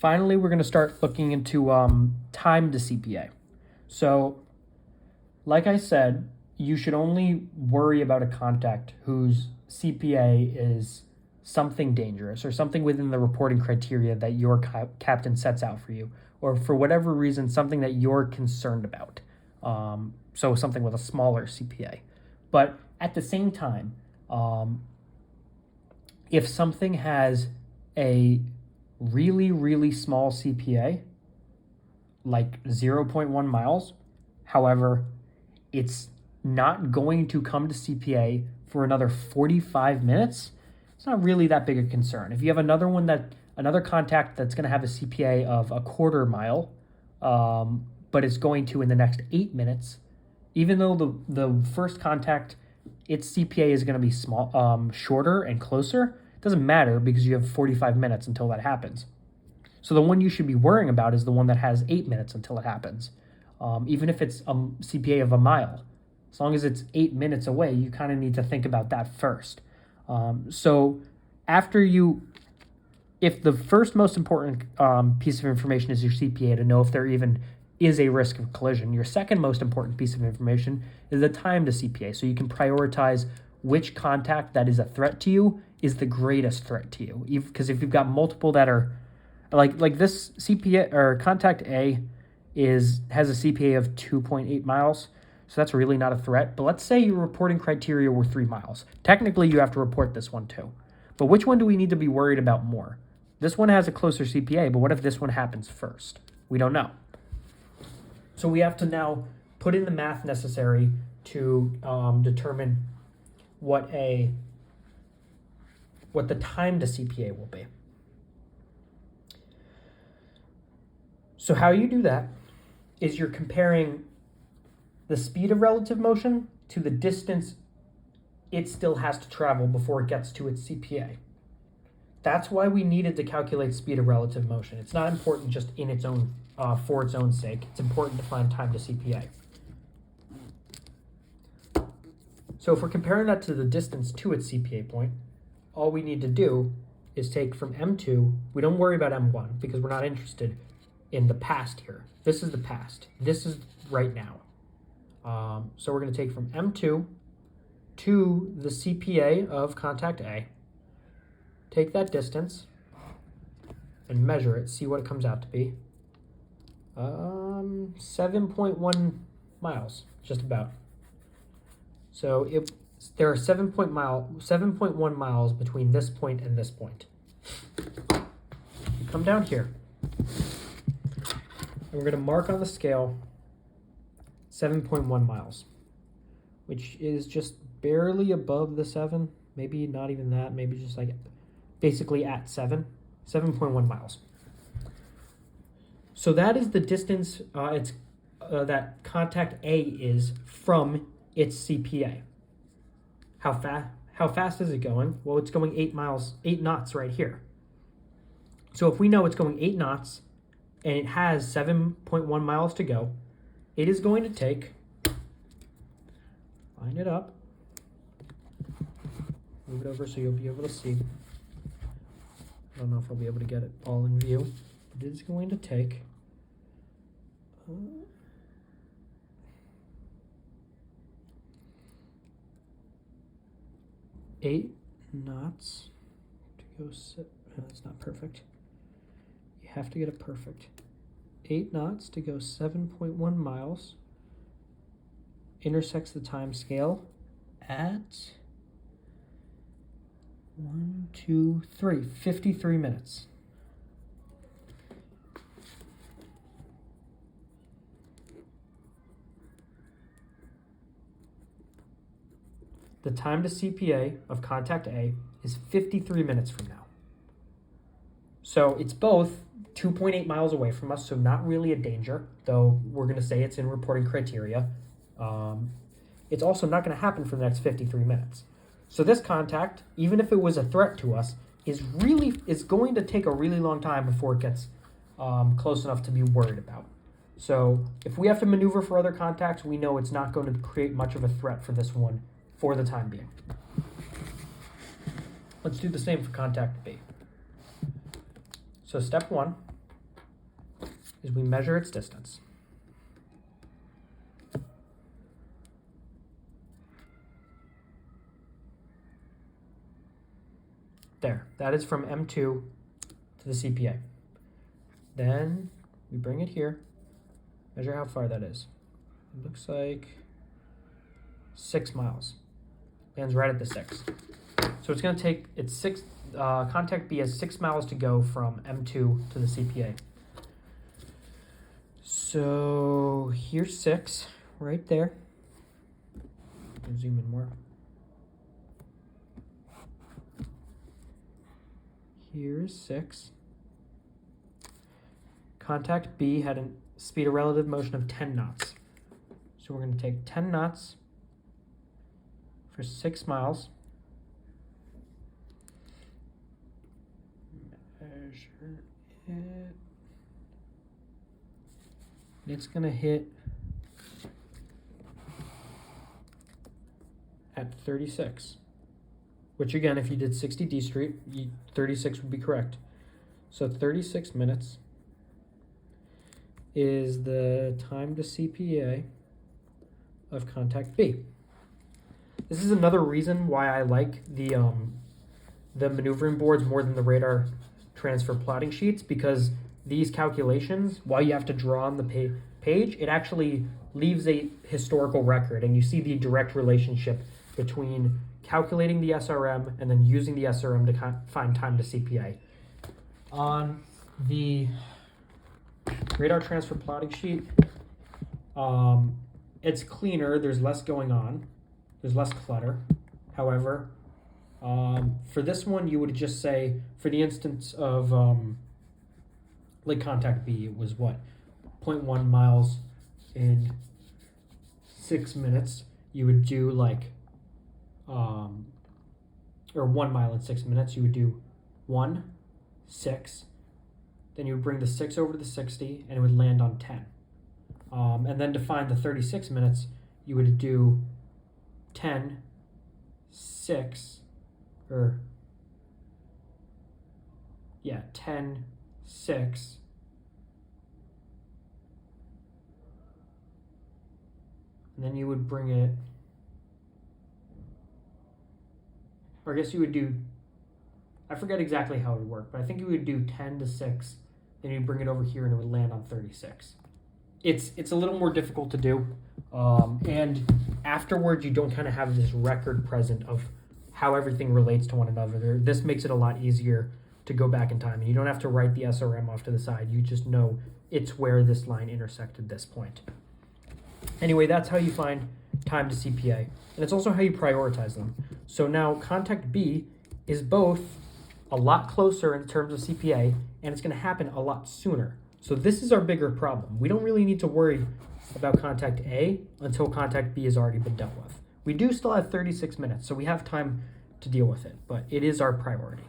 Finally, we're going to start looking into time to CPA. So, like I said, you should only worry about a contact whose CPA is something dangerous or something within the reporting criteria that your captain sets out for you, or for whatever reason, something that you're concerned about. So something with a smaller CPA. But at the same time, if something has a really, really small CPA, like 0.1 miles, however, it's not going to come to CPA for another 45 minutes, it's not really that big a concern. If you have another contact that's going to have a CPA of a quarter mile, but it's going to in the next 8 minutes, even though the first contact, its CPA is going to be shorter and closer, it doesn't matter because you have 45 minutes until that happens. So the one you should be worrying about is the one that has 8 minutes until it happens. Even if it's a CPA of a mile, as long as it's 8 minutes away, you kind of need to think about that first. So if the first most important piece of information is your CPA to know if there even is a risk of collision, your second most important piece of information is the time to CPA. So you can prioritize which contact that is a threat to you is the greatest threat to you. Because if you've got multiple that are like this CPA or contact A has a CPA of 2.8 miles. So that's really not a threat. But let's say your reporting criteria were 3 miles. Technically, you have to report this one too. But which one do we need to be worried about more? This one has a closer CPA, but what if this one happens first? We don't know. So we have to now put in the math necessary to determine what the time to CPA will be. So how you do that is you're comparing the speed of relative motion to the distance it still has to travel before it gets to its CPA. That's why we needed to calculate speed of relative motion. It's not important just in its own for its own sake. It's important to find time to CPA. So if we're comparing that to the distance to its CPA point, all we need to do is take from M2. We don't worry about M1 because we're not interested in the past here. This is the past. This is right now. So we're going to take from M2 to the CPA of contact A, take that distance, and measure it, see what it comes out to be. 7.1 miles, just about. So there are 7.1 miles between this point and this point. You come down here, and we're going to mark on the scale 7.1 miles, which is just barely above the 7, maybe not even that, maybe just like basically at 7.1 miles. So that is the distance that contact A is from its CPA. How fast is it going? Well, it's going 8 knots right here. So if we know it's going 8 knots and it has 7.1 miles to go, it is going to take, line it up, move it over so you'll be able to see. I don't know if I'll be able to get it all in view, but it is going to take 8 knots to go. That's not perfect. You have to get it perfect. 8 knots to go 7.1 miles. Intersects the time scale at 53 minutes. The time to CPA of contact A is 53 minutes from now. So it's both 2.8 miles away from us, so not really a danger, though we're going to say it's in reporting criteria. It's also not going to happen for the next 53 minutes. So this contact, even if it was a threat to us, is going to take a really long time before it gets close enough to be worried about. So if we have to maneuver for other contacts, we know it's not going to create much of a threat for this one for the time being. Let's do the same for contact B. So step 1, is we measure its distance. There, that is from M2 to the CPA. Then we bring it here, measure how far that is. It looks like 6 miles. Lands right at the 6. So it's going to take, contact B has 6 miles to go from M2 to the CPA. So here's 6 right there. I'll zoom in more. Here's 6. Contact B had a speed of relative motion of 10 knots. So we're going to take 10 knots for 6 miles. Measure it. It's going to hit at 36. Which again, if you did 60 D Street, 36 would be correct. So 36 minutes is the time to CPA of contact B. This is another reason why I like the maneuvering boards more than the radar transfer plotting sheets, because these calculations, while you have to draw on the page, it actually leaves a historical record, and you see the direct relationship between calculating the SRM and then using the SRM to find time to CPA. On the radar transfer plotting sheet, it's cleaner, there's less going on, there's less clutter. However, for this one, you would just say, for the instance of like contact B, it was what, 0.1 miles in 6 minutes. You would do like, or 1 mile in 6 minutes. You would do 1, 6, then you would bring the 6 over to the 60, and it would land on 10. And then to find the 36 minutes, you would do 10, 6, or, yeah, 10, 6, and then you would bring it, or I guess you would do, I forget exactly how it would work, but I think you would do 10 to 6, then you'd bring it over here and it would land on 36. It's a little more difficult to do, and afterwards you don't kind of have this record present of how everything relates to one another. This makes it a lot easier to go back in time, and you don't have to write the SRM off to the side. You just know it's where this line intersected this point. Anyway, that's how you find time to CPA, and it's also how you prioritize them. So now contact B is both a lot closer in terms of CPA, and it's going to happen a lot sooner. So this is our bigger problem. We don't really need to worry about contact A until contact B has already been dealt with. We do still have 36 minutes, so we have time to deal with it, but it is our priority.